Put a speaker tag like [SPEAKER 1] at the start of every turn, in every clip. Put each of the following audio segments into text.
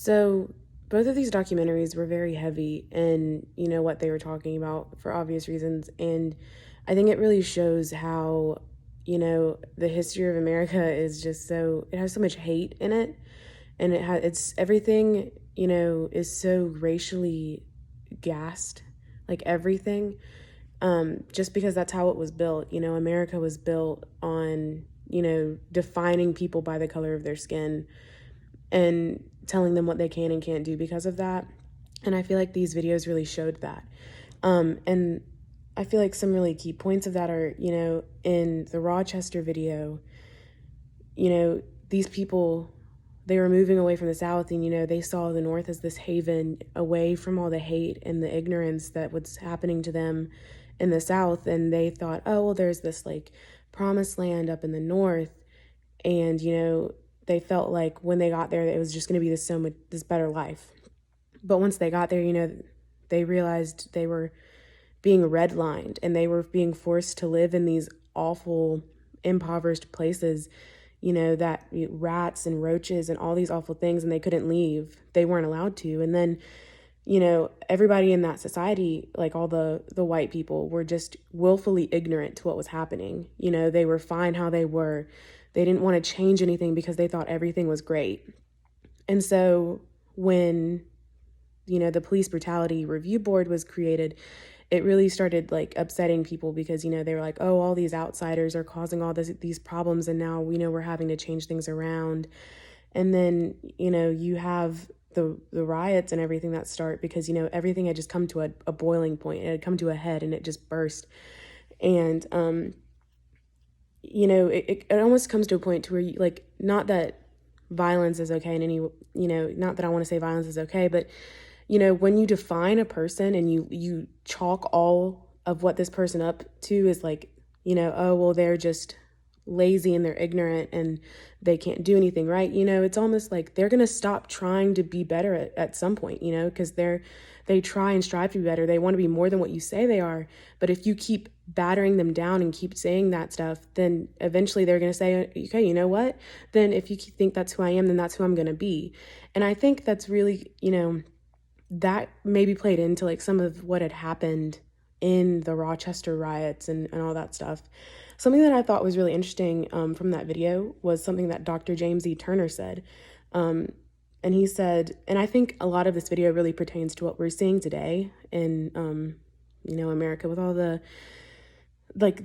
[SPEAKER 1] So both of these documentaries were very heavy in, what they were talking about for obvious reasons. And I think it really shows how, the history of America is just it has so much hate in it. And it's everything, is so racially gassed, like everything. Just because that's how it was built. America was built on, defining people by the color of their skin and telling them what they can and can't do because of that. And I feel like these videos really showed that. And I feel like some really key points of that are, in the Rochester video, these people, they were moving away from the South and, they saw the North as this haven away from all the hate and the ignorance that was happening to them in the South. And they thought, oh, well, there's this like promised land up in the North. And, they felt like when they got there, it was just going to be this better life. But once they got there, they realized they were being redlined and they were being forced to live in these awful, impoverished places, that rats and roaches and all these awful things, and they couldn't leave. They weren't allowed to. And then, everybody in that society, like all the white people, were just willfully ignorant to what was happening. They were fine how they were. They didn't want to change anything because they thought everything was great. And so when, the police brutality review board was created, it really started like upsetting people because, they were like, oh, all these outsiders are causing all these problems. And now, we're having to change things around. And then, you have the riots and everything that start because, everything had just come to a boiling point. It had come to a head and it just burst. And, it almost comes to a point to where you, like, not that violence is okay in any, not that I want to say violence is okay, but, when you define a person and you chalk all of what this person up to is like, oh, well, they're just lazy and they're ignorant and they can't do anything right. It's almost like they're going to stop trying to be better at some point, because they try and strive to be better. They want to be more than what you say they are. But if you keep battering them down and keep saying that stuff, then eventually they're going to say, okay, you know what? Then if you think that's who I am, then that's who I'm going to be. And I think that's really, that maybe played into like some of what had happened in the Rochester riots and all that stuff. Something that I thought was really interesting from that video was something that Dr. James E. Turner said. And he said, and I think a lot of this video really pertains to what we're seeing today in, America with all the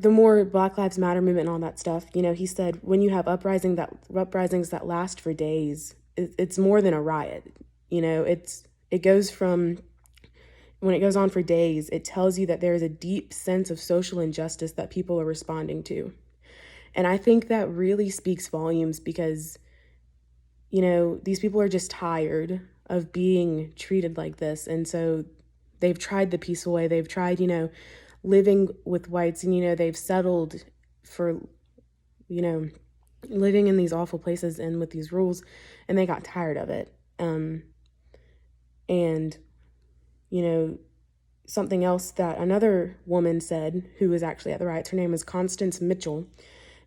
[SPEAKER 1] more Black Lives Matter movement and all that stuff. He said, when you have uprisings that last for days, it's more than a riot. It goes from, when it goes on for days, it tells you that there is a deep sense of social injustice that people are responding to. And I think that really speaks volumes because, these people are just tired of being treated like this. And so they've tried the peaceful way. They've tried, living with whites and, they've settled for, living in these awful places and with these rules, and they got tired of it. And, something else that another woman said who was actually at the riots, her name is Constance Mitchell.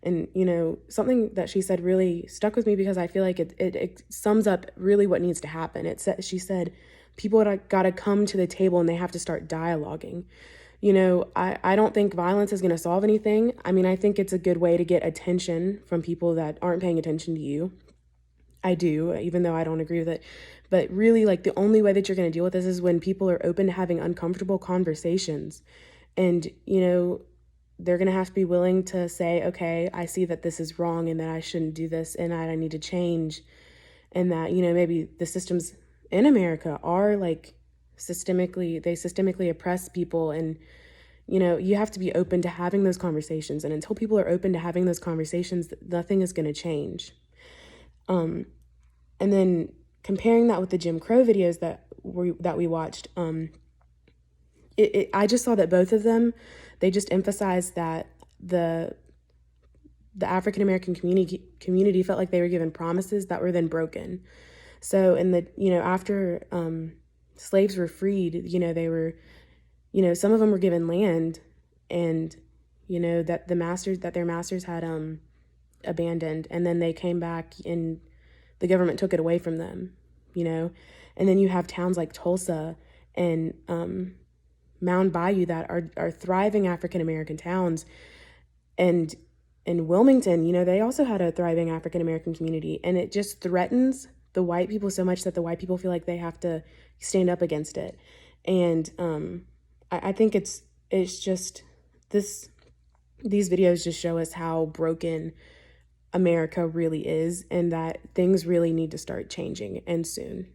[SPEAKER 1] And, something that she said really stuck with me because I feel like it sums up really what needs to happen. She said, people got to come to the table and they have to start dialoguing. I don't think violence is going to solve anything. I mean, I think it's a good way to get attention from people that aren't paying attention to you. I do, even though I don't agree with it. But really, like, the only way that you're going to deal with this is when people are open to having uncomfortable conversations. And, they're going to have to be willing to say, okay, I see that this is wrong and that I shouldn't do this and that I need to change. And that, maybe the systems in America are like systemically oppress people. And, you have to be open to having those conversations. And until people are open to having those conversations, nothing is going to change. And then comparing that with the Jim Crow videos that we watched, I just saw that both of them, they just emphasized that the African American community felt like they were given promises that were then broken. So after slaves were freed, they were, some of them were given land, and that their masters had abandoned, and then they came back and the government took it away from them. you know? And then you have towns like Tulsa and Mound Bayou that are thriving African American towns. And in Wilmington, you know, they also had a thriving African American community. And it just threatens the white people so much that the white people feel like they have to stand up against it. And I think it's just this these videos just show us how broken America really is, and that things really need to start changing, and soon.